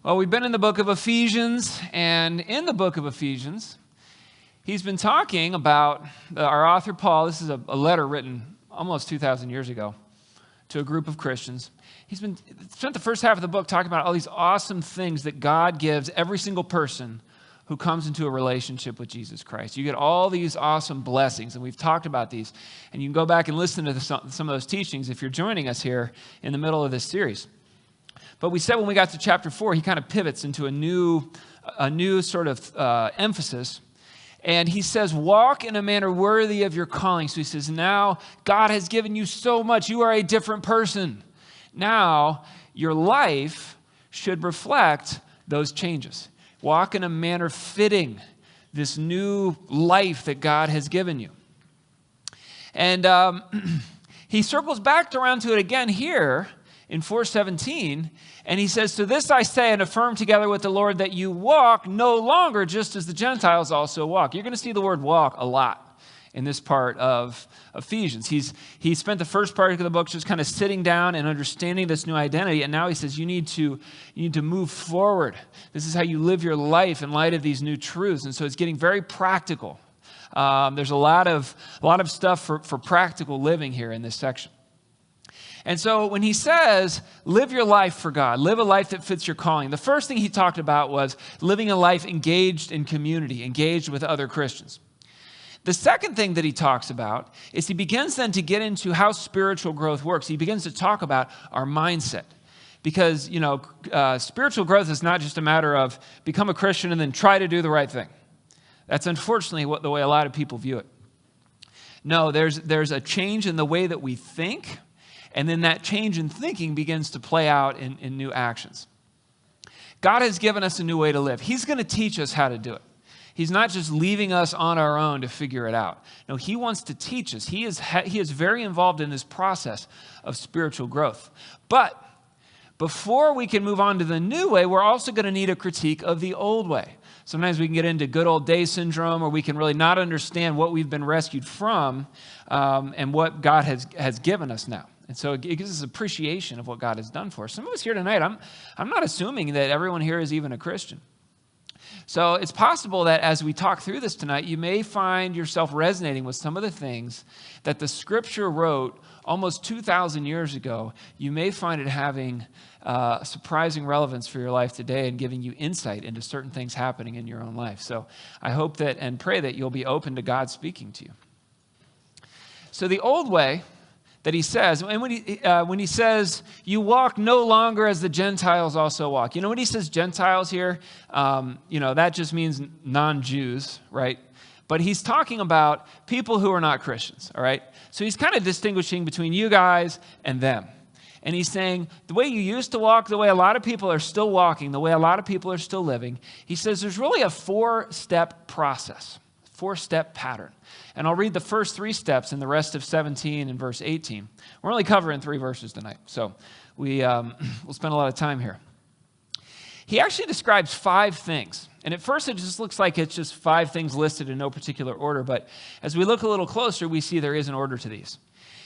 Well, we've been in the book of Ephesians, and in the book of Ephesians, he's been talking about our author Paul. This is a letter written almost 2,000 years ago to a group of Christians. He's spent the first half of the book talking about all these awesome things that God gives every single person who comes into a relationship with Jesus Christ. You get all these awesome blessings, and we've talked about these. And you can go back and listen to some of those teachings if you're joining us here in the middle of this series. But we said when we got to chapter 4, he kind of pivots into a new sort of emphasis. And he says, walk in a manner worthy of your calling. So he says, now God has given you so much. You are a different person. Now your life should reflect those changes. Walk in a manner fitting this new life that God has given you. And he circles back around to it again here in 4:17, and he says, to this I say and affirm together with the Lord that you walk no longer just as the Gentiles also walk. You're going to see the word walk a lot in this part of Ephesians. He spent the first part of the book just kind of sitting down and understanding this new identity, and now he says you need to move forward. This is how you live your life in light of these new truths, and so it's getting very practical. There's a lot of stuff for practical living here in this section. And so when he says, live your life for God, live a life that fits your calling, the first thing he talked about was living a life engaged in community, engaged with other Christians. The second thing that he talks about is he begins then to get into how spiritual growth works. He begins to talk about our mindset. Because, spiritual growth is not just a matter of become a Christian and then try to do the right thing. That's unfortunately the way a lot of people view it. No, there's a change in the way that we think. And then that change in thinking begins to play out in new actions. God has given us a new way to live. He's going to teach us how to do it. He's not just leaving us on our own to figure it out. No, he wants to teach us. He is very involved in this process of spiritual growth. But before we can move on to the new way, we're also going to need a critique of the old way. Sometimes we can get into good old day syndrome, or we can really not understand what we've been rescued from and what God has given us now. And so it gives us appreciation of what God has done for us. Some of us here tonight, I'm not assuming that everyone here is even a Christian. So it's possible that as we talk through this tonight, you may find yourself resonating with some of the things that the Scripture wrote almost 2,000 years ago. You may find it having surprising relevance for your life today and giving you insight into certain things happening in your own life. So I hope that and pray that you'll be open to God speaking to you. So the old way that he says, and when he says, you walk no longer as the Gentiles also walk. When he says Gentiles here, that just means non-Jews, right? But he's talking about people who are not Christians, all right? So he's kind of distinguishing between you guys and them. And he's saying, the way you used to walk, the way a lot of people are still walking, the way a lot of people are still living, he says there's really a 4-step process, 4-step pattern. And I'll read the first 3 steps and the rest of 17 and verse 18. We're only covering 3 verses tonight, so we'll spend a lot of time here. He actually describes 5 things. And at first it just looks like it's just 5 things listed in no particular order, but as we look a little closer, we see there is an order to these.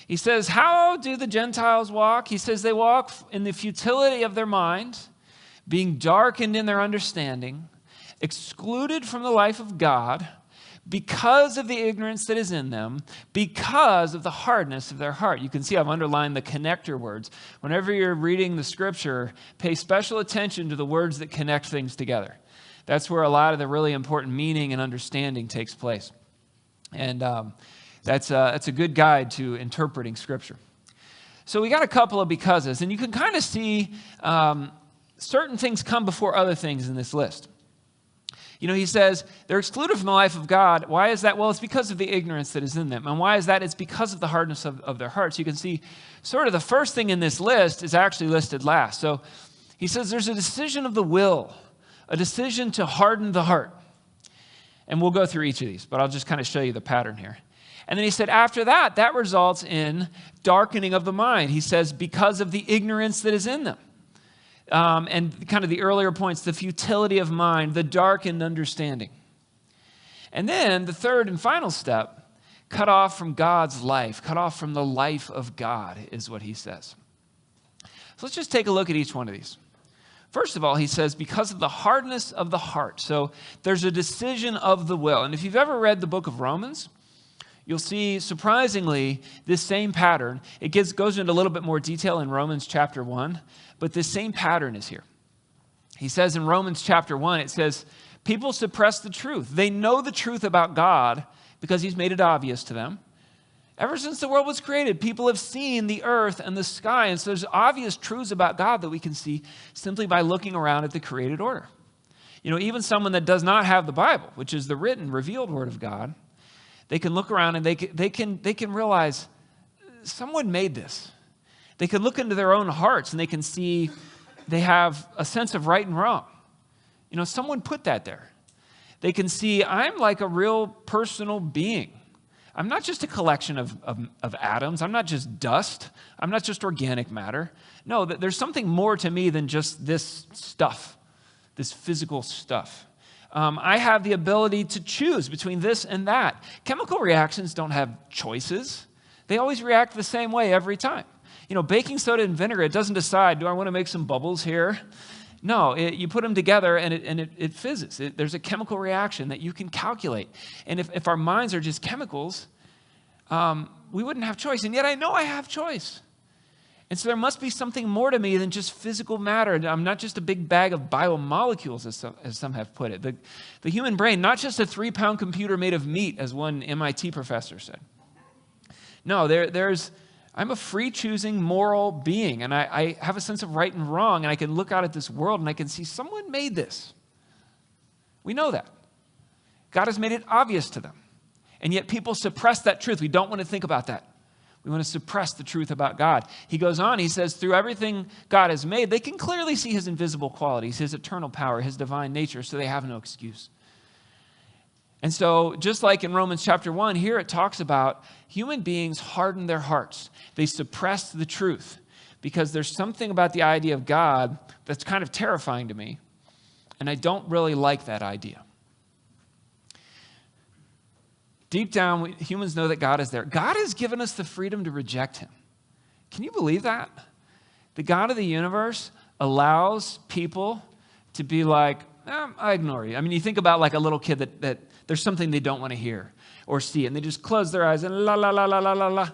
He says, how do the Gentiles walk? He says they walk in the futility of their mind, being darkened in their understanding, excluded from the life of God, because of the ignorance that is in them, because of the hardness of their heart. You can see I've underlined the connector words. Whenever you're reading the Scripture, pay special attention to the words that connect things together. That's where a lot of the really important meaning and understanding takes place. And that's a good guide to interpreting Scripture. So we got a couple of becauses, and you can kind of see certain things come before other things in this list. He says they're excluded from the life of God. Why is that? Well, it's because of the ignorance that is in them. And why is that? It's because of the hardness of their hearts. You can see sort of the first thing in this list is actually listed last. So he says there's a decision of the will, a decision to harden the heart. And we'll go through each of these, but I'll just kind of show you the pattern here. And then he said after that results in darkening of the mind. He says because of the ignorance that is in them. And kind of the earlier points, the futility of mind, the darkened understanding. And then the third and final step, cut off from God's life, cut off from the life of God is what he says. So let's just take a look at each one of these. First of all, he says, because of the hardness of the heart. So there's a decision of the will. And if you've ever read the book of Romans, you'll see, surprisingly, this same pattern. It goes into a little bit more detail in Romans chapter 1, but this same pattern is here. He says in Romans chapter 1, it says, people suppress the truth. They know the truth about God because he's made it obvious to them. Ever since the world was created, people have seen the earth and the sky. And so there's obvious truths about God that we can see simply by looking around at the created order. You know, even someone that does not have the Bible, which is the written, revealed word of God, they can look around and they can realize someone made this. They can look into their own hearts and they can see they have a sense of right and wrong. You know, someone put that there. They can see I'm like a real personal being. I'm not just a collection of atoms. I'm not just dust. I'm not just organic matter. No, there's something more to me than just this stuff, this physical stuff. I have the ability to choose between this and that. Chemical reactions don't have choices. They always react the same way every time. You know, baking soda and vinegar, it doesn't decide, do I want to make some bubbles here? No, you put them together and it fizzes. There's a chemical reaction that you can calculate. And if our minds are just chemicals, we wouldn't have choice. And yet I know I have choice. And so there must be something more to me than just physical matter. I'm not just a big bag of biomolecules, as some have put it. The human brain, not just a 3-pound computer made of meat, as one MIT professor said. No, I'm a free-choosing moral being, and I have a sense of right and wrong, and I can look out at this world, and I can see someone made this. We know that. God has made it obvious to them, and yet people suppress that truth. We don't want to think about that. We want to suppress the truth about God. He goes on, he says, through everything God has made, they can clearly see his invisible qualities, his eternal power, his divine nature, so they have no excuse. And so just like in Romans chapter 1, here it talks about human beings harden their hearts. They suppress the truth because there's something about the idea of God that's kind of terrifying to me, and I don't really like that idea. Deep down, humans know that God is there. God has given us the freedom to reject him. Can you believe that? The God of the universe allows people to be like, I ignore you. I mean, you think about like a little kid that there's something they don't want to hear or see, and they just close their eyes and la, la, la, la, la, la, la.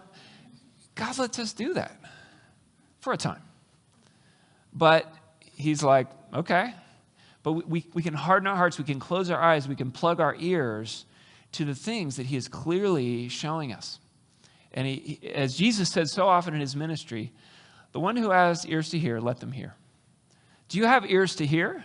God lets us do that for a time. But he's like, okay. But we can harden our hearts. We can close our eyes. We can plug our ears to the things that he is clearly showing us. And as Jesus said so often in his ministry, the one who has ears to hear, let them hear. Do you have ears to hear?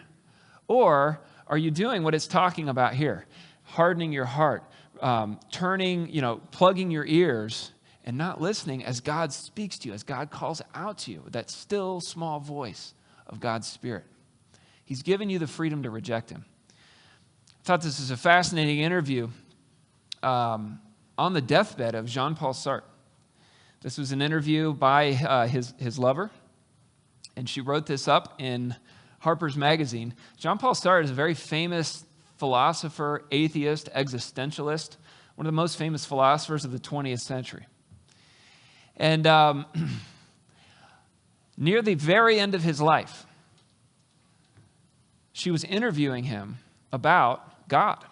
Or are you doing what it's talking about here? Hardening your heart, plugging your ears and not listening as God speaks to you, as God calls out to you, that still small voice of God's Spirit. He's given you the freedom to reject him. I thought this was a fascinating interview on the deathbed of Jean-Paul Sartre. This was an interview by his lover, and she wrote this up in Harper's Magazine. Jean-Paul Sartre is a very famous philosopher, atheist, existentialist, one of the most famous philosophers of the 20th century. And near the very end of his life, she was interviewing him about God.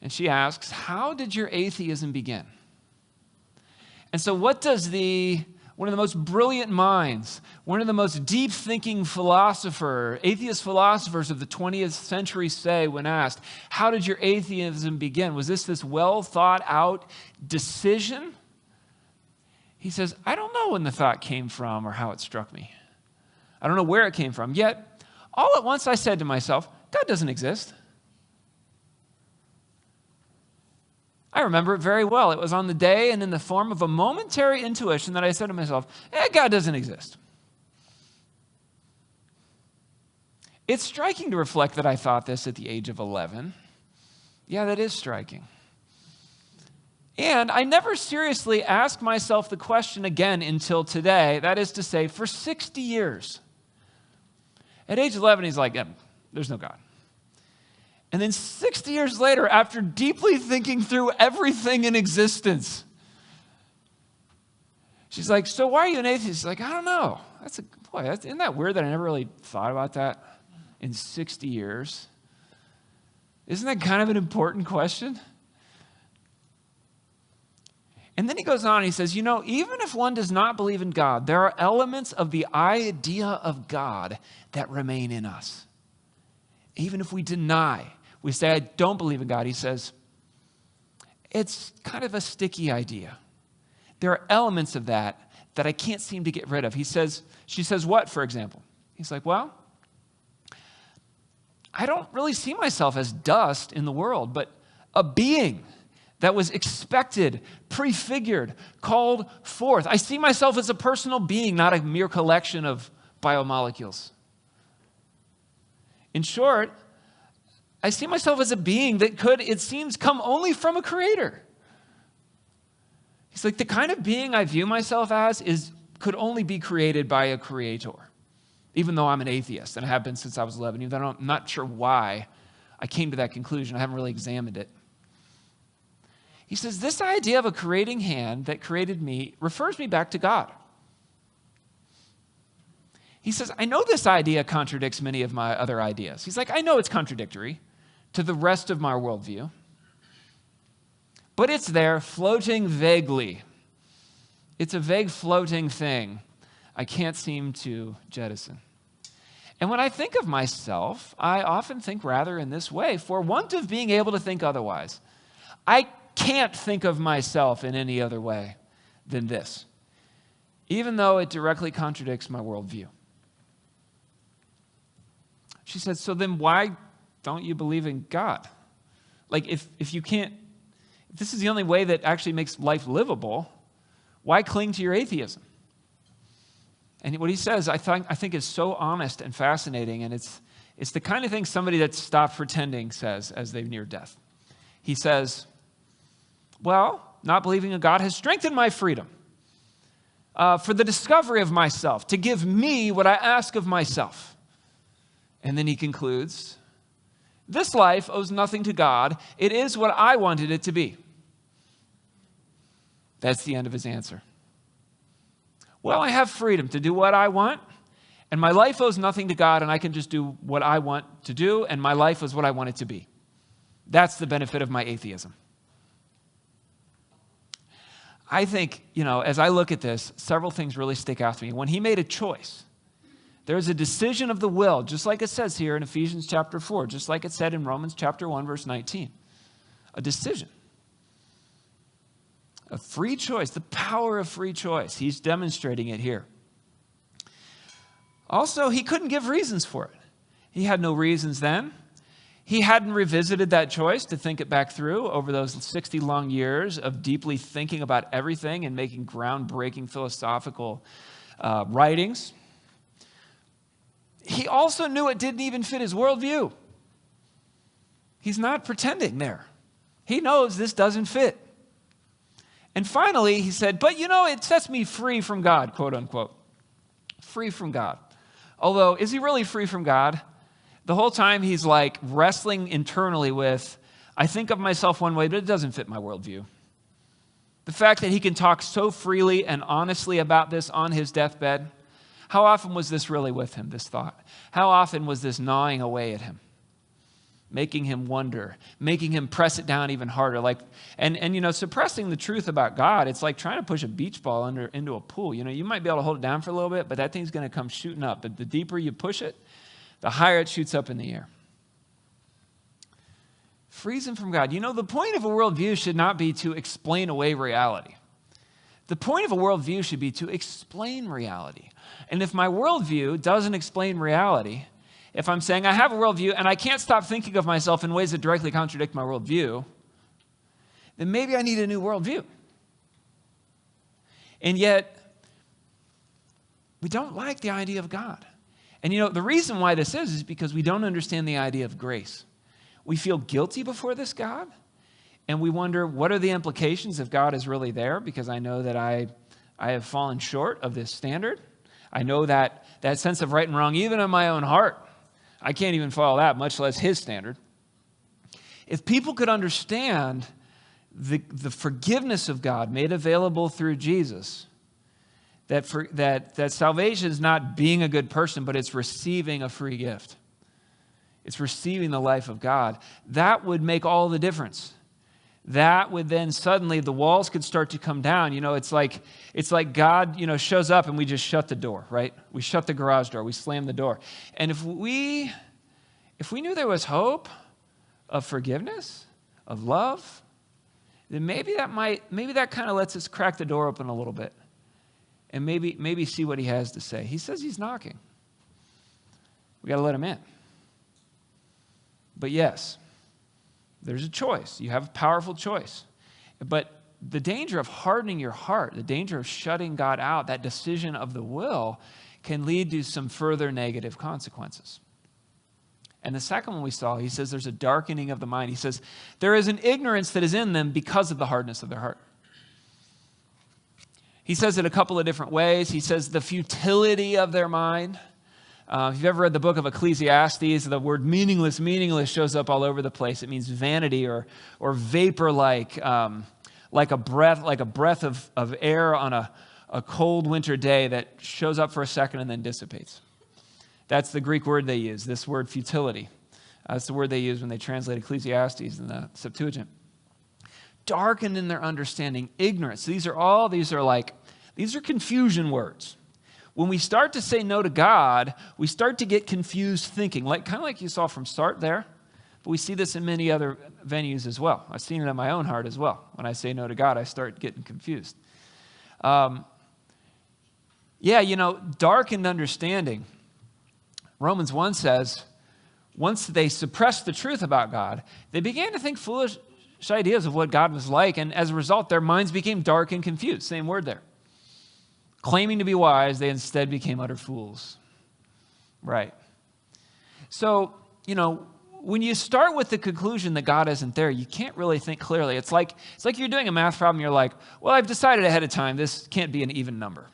And she asks, how did your atheism begin? And so what does one of the most brilliant minds, one of the most deep-thinking atheist philosophers of the 20th century say when asked, how did your atheism begin? Was this well-thought-out decision? He says, I don't know when the thought came from or how it struck me. I don't know where it came from. Yet, all at once I said to myself, God doesn't exist. I remember it very well. It was on the day and in the form of a momentary intuition that I said to myself, God doesn't exist. It's striking to reflect that I thought this at the age of 11. Yeah, that is striking. And I never seriously asked myself the question again until today. That is to say, for 60 years. At age 11, he's like, there's no God. And then 60 years later, after deeply thinking through everything in existence, She's like, so why are you an atheist? She's like, I don't know. Isn't that weird that I never really thought about that in 60 years? Isn't that kind of an important question? And then he goes on and he says, even if one does not believe in God, there are elements of the idea of God that remain in us. Even if we deny, we say, I don't believe in God, he says, it's kind of a sticky idea. There are elements of that I can't seem to get rid of. She says, what, for example? He's like, well, I don't really see myself as dust in the world, but a being that was expected, prefigured, called forth. I see myself as a personal being, not a mere collection of biomolecules. In short, I see myself as a being that could, it seems, come only from a creator. He's like, the kind of being I view myself as could only be created by a creator, even though I'm an atheist, and I have been since I was 11, even though I'm not sure why I came to that conclusion. I haven't really examined it. He says, this idea of a creating hand that created me refers me back to God. He says, I know this idea contradicts many of my other ideas. He's like, I know it's contradictory to the rest of my worldview, but it's there floating vaguely. It's a vague floating thing I can't seem to jettison. And when I think of myself, I often think rather in this way, for want of being able to think otherwise. I can't think of myself in any other way than this, even though it directly contradicts my worldview. She said, so then why don't you believe in God? Like if this is the only way that actually makes life livable, why cling to your atheism? And what he says, I think is so honest and fascinating, and it's the kind of thing somebody that stopped pretending says as they near death. He says, well, not believing in God has strengthened my freedom for the discovery of myself, to give me what I ask of myself. And then he concludes, this life owes nothing to God. It is what I wanted it to be. That's the end of his answer. Well, I have freedom to do what I want, and my life owes nothing to God, and I can just do what I want to do, and my life is what I want it to be. That's the benefit of my atheism. I think, as I look at this, several things really stick out to me. When he made a choice, there's a decision of the will, just like it says here in Ephesians chapter 4, just like it said in Romans chapter 1, verse 19. A decision. A free choice, the power of free choice. He's demonstrating it here. Also, he couldn't give reasons for it. He had no reasons then. He hadn't revisited that choice to think it back through over those 60 long years of deeply thinking about everything and making groundbreaking philosophical writings. He also knew it didn't even fit his worldview. He's not pretending there. He knows this doesn't fit. And finally, he said, but it sets me free from God, quote unquote. Free from God. Although, is he really free from God? The whole time he's like wrestling internally with, I think of myself one way, but it doesn't fit my worldview. The fact that he can talk so freely and honestly about this on his deathbed, how often was this really with him, this thought? How often was this gnawing away at him? Making him wonder, making him press it down even harder. And suppressing the truth about God, it's like trying to push a beach ball into a pool. You might be able to hold it down for a little bit, but that thing's going to come shooting up. But the deeper you push it, the higher it shoots up in the air. Frees him from God. The point of a worldview should not be to explain away reality. The point of a worldview should be to explain reality. And if my worldview doesn't explain reality, if I'm saying I have a worldview and I can't stop thinking of myself in ways that directly contradict my worldview, then maybe I need a new worldview. And yet, we don't like the idea of God. And the reason why this is because we don't understand the idea of grace. We feel guilty before this God, and we wonder, what are the implications if God is really there? Because I know that I have fallen short of this standard. I know that sense of right and wrong, even in my own heart. I can't even follow that, much less his standard. If people could understand the forgiveness of God made available through Jesus, that salvation is not being a good person, but it's receiving a free gift. It's receiving the life of God. That would make all the difference. That would then suddenly, the walls could start to come down. It's like God, shows up and we just shut the door, right? We shut the garage door. We slam the door. And if we knew there was hope of forgiveness, of love, then maybe that kind of lets us crack the door open a little bit and maybe see what he has to say. He says he's knocking. We got to let him in. But yes, there's a choice. You have a powerful choice. But the danger of hardening your heart, the danger of shutting God out, that decision of the will, can lead to some further negative consequences. And the second one we saw, he says there's a darkening of the mind. He says there is an ignorance that is in them because of the hardness of their heart. He says it a couple of different ways. He says the futility of their mind. If you've ever read the book of Ecclesiastes, the word meaningless shows up all over the place. It means vanity or vapor-like, like a breath of air on a cold winter day that shows up for a second and then dissipates. That's the Greek word they use, this word futility. That's the word they use when they translate Ecclesiastes in the Septuagint. Darkened in their understanding, ignorance. These are confusion words. When we start to say no to God, we start to get confused thinking, kind of like you saw from start there. But we see this in many other venues as well. I've seen it in my own heart as well. When I say no to God, I start getting confused. Darkened understanding. Romans 1 says, once they suppressed the truth about God, they began to think foolish ideas of what God was like, and as a result, their minds became dark and confused. Same word there. Claiming to be wise, they instead became utter fools. Right. So, when you start with the conclusion that God isn't there, you can't really think clearly. It's like you're doing a math problem, you're like, well, I've decided ahead of time this can't be an even number.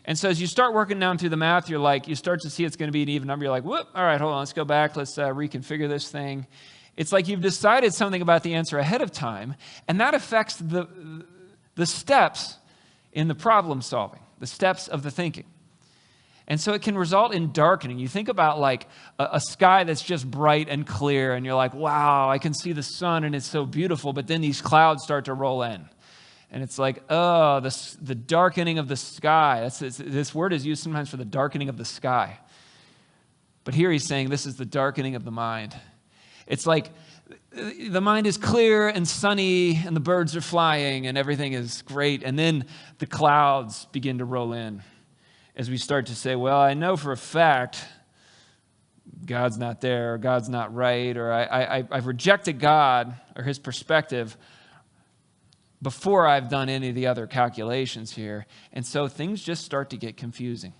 And so as you start working down through the math, you start to see it's going to be an even number. You're like, whoop, all right, hold on, let's go back. Let's reconfigure this thing. It's like you've decided something about the answer ahead of time, and that affects the steps in the problem solving, the steps of the thinking. And so it can result in darkening. You think about like a sky that's just bright and clear, and you're like, wow, I can see the sun and it's so beautiful, but then these clouds start to roll in. And it's like, oh, the darkening of the sky. This word is used sometimes for the darkening of the sky. But here he's saying this is the darkening of the mind. It's like the mind is clear and sunny and the birds are flying and everything is great. And then the clouds begin to roll in as we start to say, well, I know for a fact God's not there, or God's not right, or I've rejected God or his perspective before I've done any of the other calculations here. And so things just start to get confusing.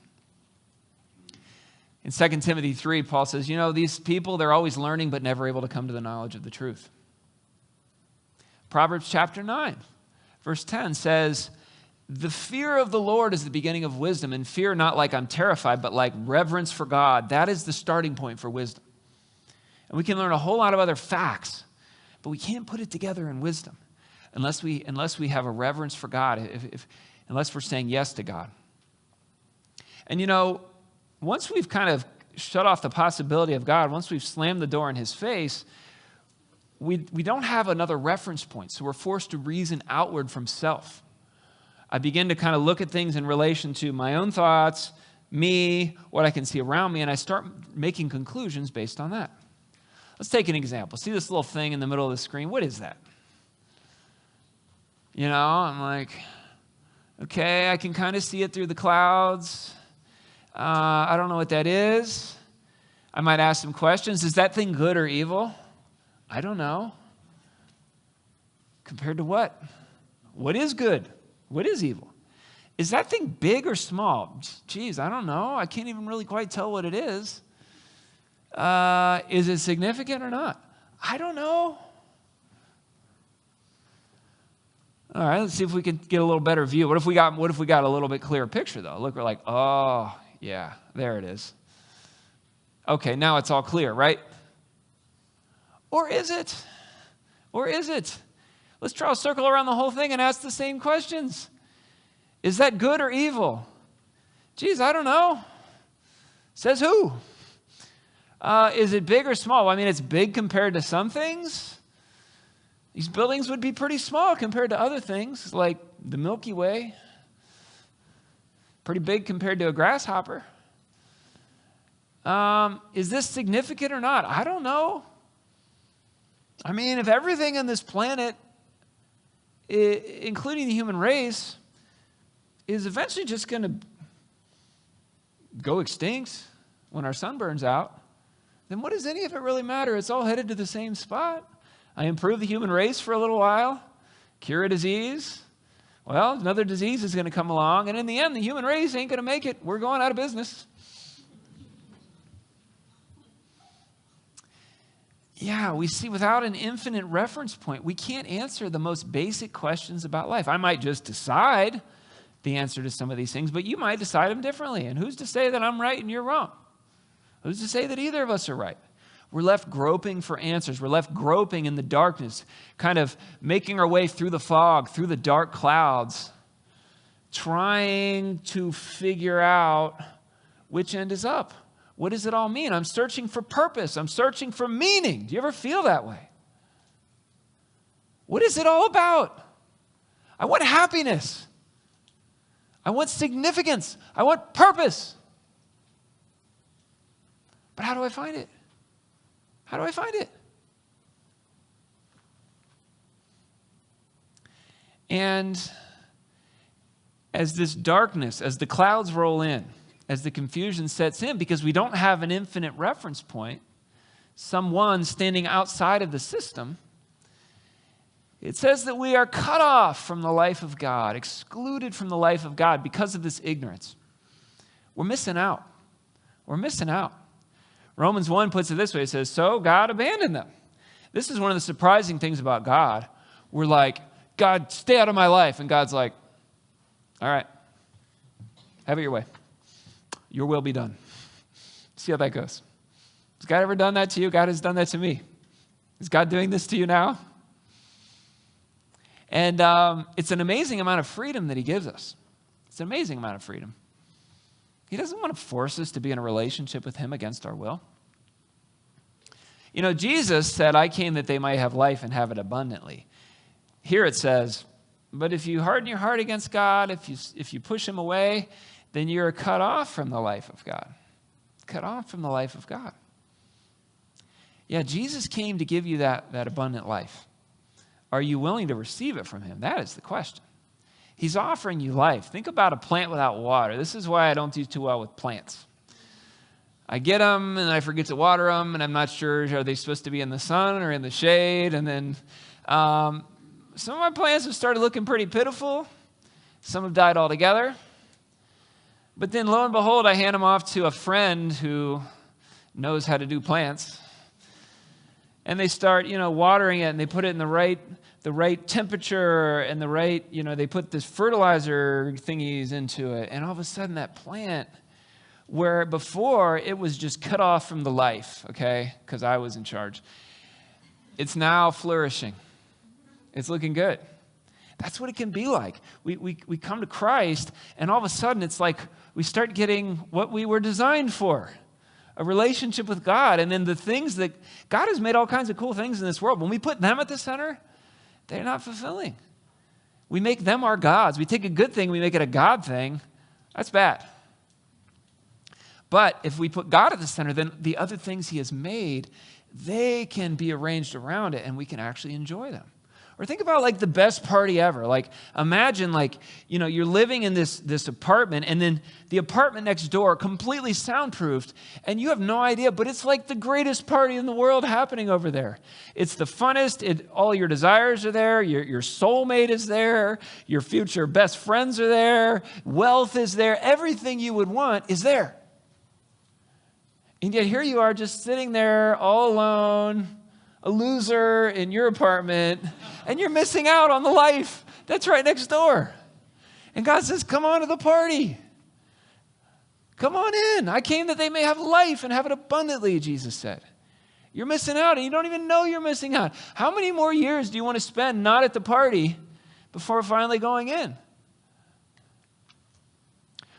In 2 Timothy 3, Paul says, these people, they're always learning but never able to come to the knowledge of the truth. Proverbs chapter 9, verse 10 says, the fear of the Lord is the beginning of wisdom, and fear not like I'm terrified, but like reverence for God. That is the starting point for wisdom. And we can learn a whole lot of other facts, but we can't put it together in wisdom unless we have a reverence for God, unless we're saying yes to God. And once we've kind of shut off the possibility of God, once we've slammed the door in his face, we don't have another reference point. So we're forced to reason outward from self. I begin to kind of look at things in relation to my own thoughts, me, what I can see around me, and I start making conclusions based on that. Let's take an example. See this little thing in the middle of the screen? What is that? I'm like, okay, I can kind of see it through the clouds. I don't know what that is. I might ask some questions. Is that thing good or evil? I don't know. Compared to what? What is good? What is evil? Is that thing big or small? Geez, I don't know. I can't even really quite tell what it is. Is it significant or not? I don't know. All right, let's see if we can get a little better view. What if we got a little bit clearer picture, though? Look, we're like, oh, yeah, there it is. Okay, now it's all clear, right? Or is it? Let's draw a circle around the whole thing and ask the same questions. Is that good or evil? Geez, I don't know. Says who? Is it big or small? Well, I mean, it's big compared to some things. These buildings would be pretty small compared to other things, like the Milky Way. Pretty big compared to a grasshopper. Is this significant or not? I don't know. I mean, if everything on this planet, including the human race, is eventually just going to go extinct when our sun burns out, then what does any of it really matter? It's all headed to the same spot. I improve the human race for a little while, cure a disease. Well, another disease is going to come along, and in the end, the human race ain't going to make it. We're going out of business. Yeah, we see without an infinite reference point, we can't answer the most basic questions about life. I might just decide the answer to some of these things, but you might decide them differently. And who's to say that I'm right and you're wrong? Who's to say that either of us are right? We're left groping for answers. We're left groping in the darkness, kind of making our way through the fog, through the dark clouds, trying to figure out which end is up. What does it all mean? I'm searching for purpose. I'm searching for meaning. Do you ever feel that way? What is it all about? I want happiness. I want significance. I want purpose. But how do I find it? How do I find it? And as this darkness, as the clouds roll in, as the confusion sets in, because we don't have an infinite reference point, someone standing outside of the system, it says that we are cut off from the life of God, excluded from the life of God because of this ignorance. We're missing out. We're missing out. Romans 1 puts it this way. It says, so God abandoned them. This is one of the surprising things about God. We're like, God, stay out of my life. And God's like, all right, have it your way. Your will be done. See how that goes. Has God ever done that to you? God has done that to me. Is God doing this to you now? And it's an amazing amount of freedom that he gives us. It's an amazing amount of freedom. He doesn't want to force us to be in a relationship with him against our will. You know, Jesus said, I came that they might have life and have it abundantly. Here it says, but if you harden your heart against God, if you push him away, then you're cut off from the life of God. Cut off from the life of God. Yeah, Jesus came to give you that abundant life. Are you willing to receive it from him? That is the question. He's offering you life. Think about a plant without water. This is why I don't do too well with plants. I get them and I forget to water them, and I'm not sure, are they supposed to be in the sun or in the shade? And then some of my plants have started looking pretty pitiful. Some have died altogether. But then lo and behold, I hand them off to a friend who knows how to do plants. And they start, watering it, and they put it in the right temperature and the right, they put this fertilizer thingies into it. And all of a sudden that plant, where before it was just cut off from the life, okay, because I was in charge, it's now flourishing. It's looking good. That's what it can be like. We come to Christ, and all of a sudden it's like we start getting what we were designed for, a relationship with God. And then the things that God has made all kinds of cool things in this world. When we put them at the center, they're not fulfilling. We make them our gods. We take a good thing, we make it a God thing. That's bad. But if we put God at the center, then the other things he has made, they can be arranged around it, and we can actually enjoy them. Or think about like the best party ever. Like imagine you're living in this apartment, and then the apartment next door completely soundproofed, and you have no idea, but it's like the greatest party in the world happening over there. It's the funnest. All your desires are there. Your soulmate is there. Your future best friends are there. Wealth is there. Everything you would want is there. And yet here you are just sitting there all alone, a loser in your apartment, and you're missing out on the life that's right next door. And God says, come on to the party. Come on in. I came that they may have life and have it abundantly, Jesus said. You're missing out, and you don't even know you're missing out. How many more years do you want to spend not at the party before finally going in?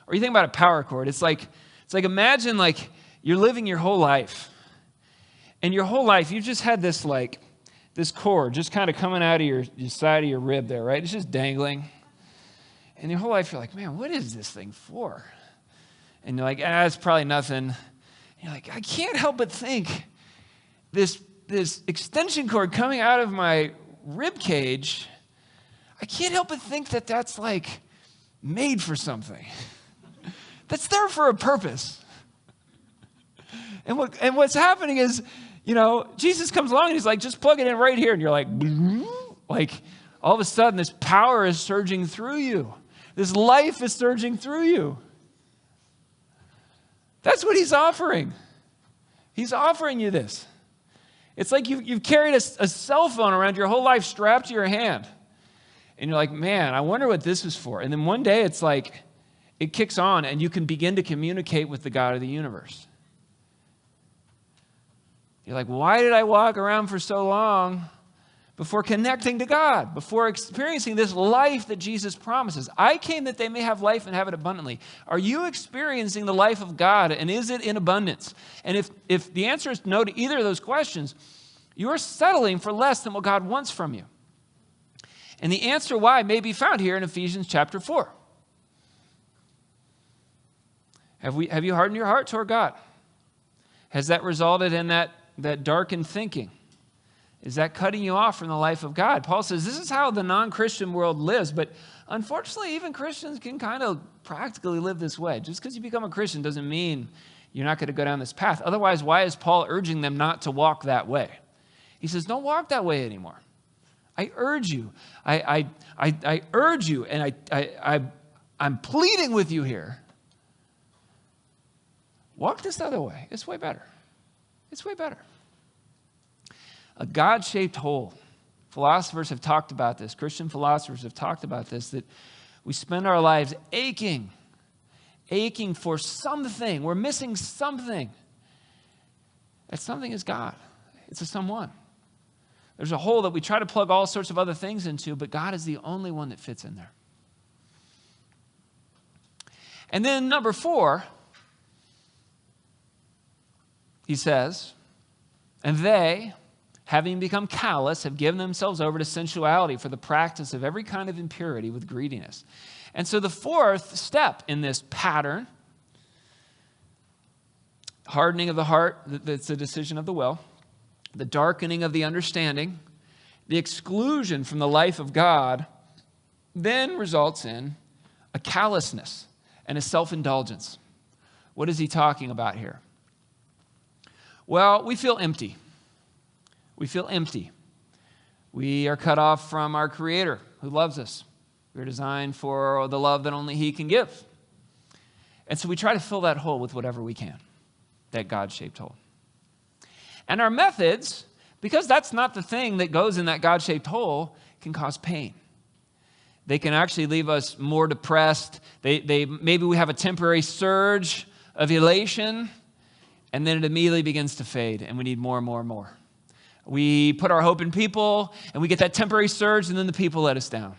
Or you think about a power cord. It's like imagine like you're living your whole life. And your whole life, you've just had this cord just kind of coming out of your side of your rib there, right? It's just dangling. And your whole life, you're like, man, what is this thing for? And you're like, it's probably nothing. And you're like, I can't help but think this extension cord coming out of my rib cage, I can't help but think that that's like made for something. That's there for a purpose. And what's happening is, Jesus comes along and he's like, just plug it in right here. And you're like all of a sudden this power is surging through you. This life is surging through you. That's what he's offering. He's offering you this. It's like you've carried a cell phone around your whole life strapped to your hand. And you're like, man, I wonder what this is for. And then one day it's like, it kicks on and you can begin to communicate with the God of the universe. You're like, why did I walk around for so long before connecting to God, before experiencing this life that Jesus promises? I came that they may have life and have it abundantly. Are you experiencing the life of God, and is it in abundance? And if the answer is no to either of those questions, you are settling for less than what God wants from you. And the answer why may be found here in Ephesians chapter 4. Have you hardened your heart toward God? Has that resulted in that darkened thinking? Is that cutting you off from the life of God? Paul says this is how the non-Christian world lives, but unfortunately even Christians can kind of practically live this way. Just because you become a Christian doesn't mean you're not going to go down this path. Otherwise, why is Paul urging them not to walk that way? He says, don't walk that way anymore. I urge you. I urge you, and I'm pleading with you here. Walk this other way. It's way better. It's way better. A God-shaped hole. Philosophers have talked about this. Christian philosophers have talked about this, that we spend our lives aching for something. We're missing something. That something is God. It's a someone. There's a hole that we try to plug all sorts of other things into, but God is the only one that fits in there. And then number 4, he says, and they, having become callous, have given themselves over to sensuality for the practice of every kind of impurity with greediness. And so the 4th step in this pattern, hardening of the heart, that's a decision of the will, the darkening of the understanding, the exclusion from the life of God, then results in a callousness and a self-indulgence. What is he talking about here? Well, we feel empty. We feel empty. We are cut off from our Creator who loves us. We're designed for the love that only He can give. And so we try to fill that hole with whatever we can, that God-shaped hole. And our methods, because that's not the thing that goes in that God-shaped hole, can cause pain. They can actually leave us more depressed. Maybe we have a temporary surge of elation, and then it immediately begins to fade, and we need more and more and more. We put our hope in people, and we get that temporary surge, and then the people let us down.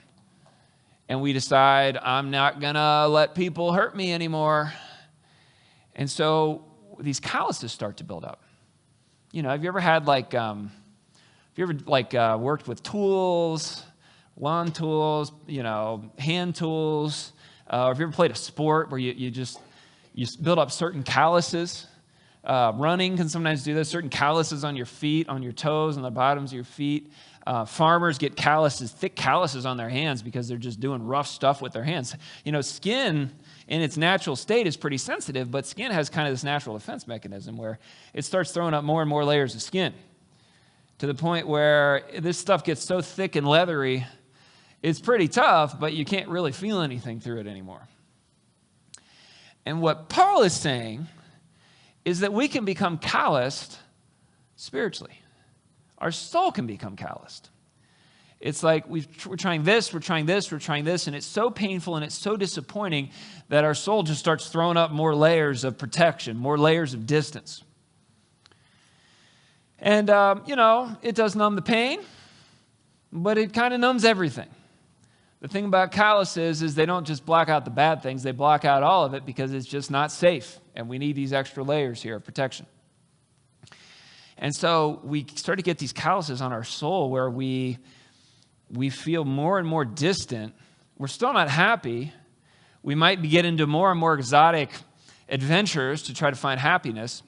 And we decide, I'm not going to let people hurt me anymore. And so these calluses start to build up. Have you ever had worked with tools, lawn tools, hand tools, or have you ever played a sport where you build up certain calluses? Running can sometimes do this, certain calluses on your feet, on your toes, on the bottoms of your feet. Farmers get thick calluses on their hands because they're just doing rough stuff with their hands. Skin in its natural state is pretty sensitive, but skin has kind of this natural defense mechanism where it starts throwing up more and more layers of skin to the point where this stuff gets so thick and leathery, it's pretty tough, but you can't really feel anything through it anymore. And what Paul is saying is that we can become calloused spiritually. Our soul can become calloused. It's like we're trying this, and it's so painful and it's so disappointing that our soul just starts throwing up more layers of protection, more layers of distance. And, it does numb the pain, but it kind of numbs everything. The thing about callous is they don't just block out the bad things, they block out all of it because it's just not safe. And we need these extra layers here of protection. And so we start to get these calluses on our soul where we feel more and more distant. We're still not happy. We might get into more and more exotic adventures to try to find happiness.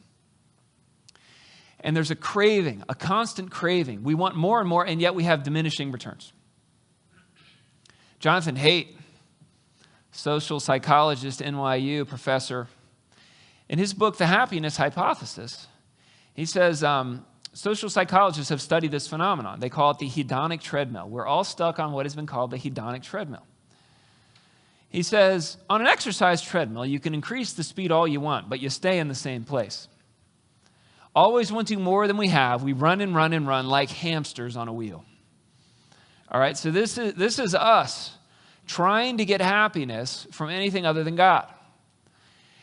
And there's a craving, a constant craving. We want more and more, and yet we have diminishing returns. Jonathan Haidt, social psychologist, NYU professor, in his book, The Happiness Hypothesis, he says, social psychologists have studied this phenomenon. They call it the hedonic treadmill. We're all stuck on what has been called the hedonic treadmill. He says, on an exercise treadmill, you can increase the speed all you want, but you stay in the same place. Always wanting more than we have, we run and run and run like hamsters on a wheel. All right, so this is us trying to get happiness from anything other than God.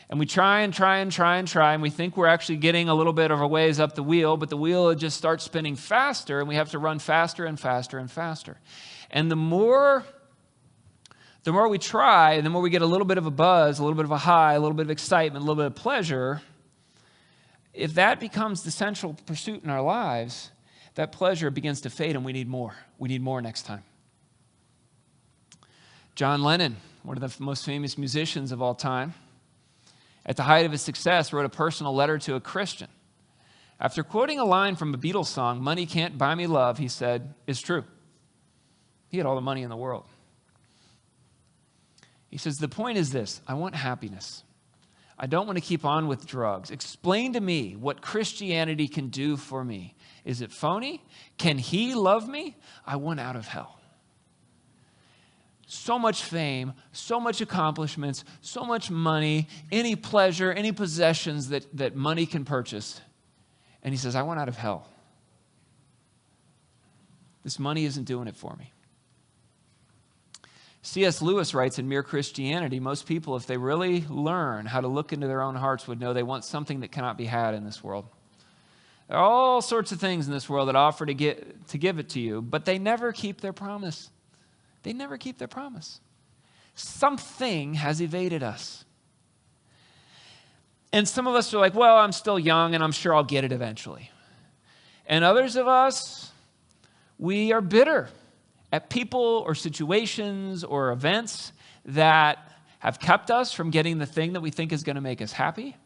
And we try and try and try and try, and we think we're actually getting a little bit of a ways up the wheel, but the wheel just starts spinning faster, and we have to run faster and faster and faster. And the more we try, the more we get a little bit of a buzz, a little bit of a high, a little bit of excitement, a little bit of pleasure. If that becomes the central pursuit in our lives, that pleasure begins to fade and we need more. We need more next time. John Lennon, one of the most famous musicians of all time, at the height of his success, wrote a personal letter to a Christian. After quoting a line from a Beatles song, "Money can't buy me love," he said, "It's true." He had all the money in the world. He says, "The point is this, I want happiness. I don't want to keep on with drugs. Explain to me what Christianity can do for me. Is it phony? Can he love me? I want out of hell." So much fame, so much accomplishments, so much money, any pleasure, any possessions that money can purchase. And he says, I want out of hell. This money isn't doing it for me. C.S. Lewis writes in Mere Christianity, most people, if they really learn how to look into their own hearts, would know they want something that cannot be had in this world. There are all sorts of things in this world that offer to give it to you, but they never keep their promise. They never keep their promise. Something has evaded us. And some of us are like, well, I'm still young and I'm sure I'll get it eventually. And others of us, we are bitter at people or situations or events that have kept us from getting the thing that we think is going to make us happy.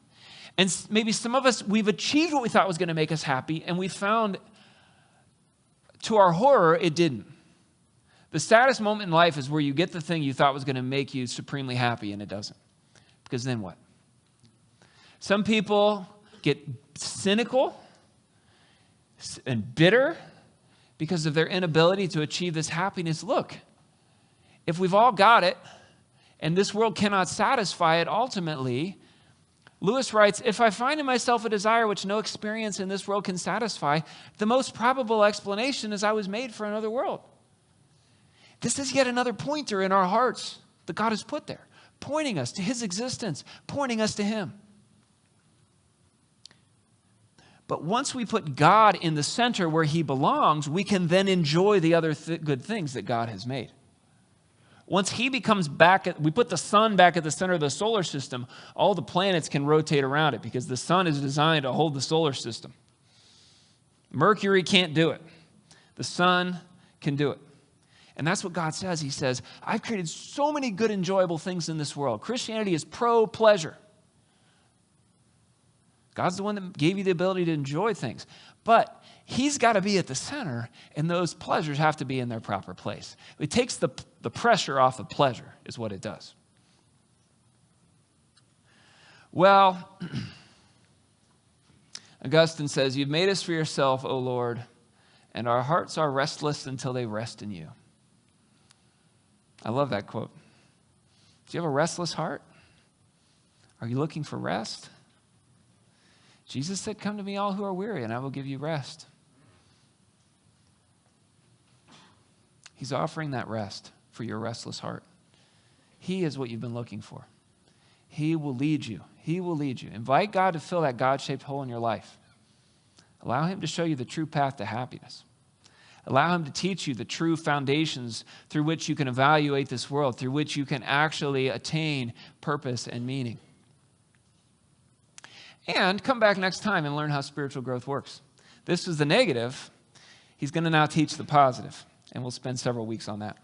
And maybe some of us, we've achieved what we thought was going to make us happy, and we found, to our horror, it didn't. The saddest moment in life is where you get the thing you thought was going to make you supremely happy, and it doesn't. Because then what? Some people get cynical and bitter because of their inability to achieve this happiness. Look, if we've all got it, and this world cannot satisfy it ultimately, Lewis writes, if I find in myself a desire which no experience in this world can satisfy, the most probable explanation is I was made for another world. This is yet another pointer in our hearts that God has put there, pointing us to his existence, pointing us to him. But once we put God in the center where he belongs, we can then enjoy the other good things that God has made. Once he becomes we put the sun back at the center of the solar system, all the planets can rotate around it because the sun is designed to hold the solar system. Mercury can't do it. The sun can do it. And that's what God says. He says, I've created so many good, enjoyable things in this world. Christianity is pro-pleasure. God's the one that gave you the ability to enjoy things. But he's got to be at the center, and those pleasures have to be in their proper place. It takes the pressure off of pleasure, is what it does. Well, Augustine says, you've made us for yourself, O Lord, and our hearts are restless until they rest in you. I love that quote. Do you have a restless heart? Are you looking for rest? Jesus said, come to me all who are weary, and I will give you rest. He's offering that rest for your restless heart. He is what you've been looking for. He will lead you. He will lead you. Invite God to fill that God-shaped hole in your life. Allow him to show you the true path to happiness. Allow him to teach you the true foundations through which you can evaluate this world, through which you can actually attain purpose and meaning. And come back next time and learn how spiritual growth works. This was the negative. He's going to now teach the positive, and we'll spend several weeks on that.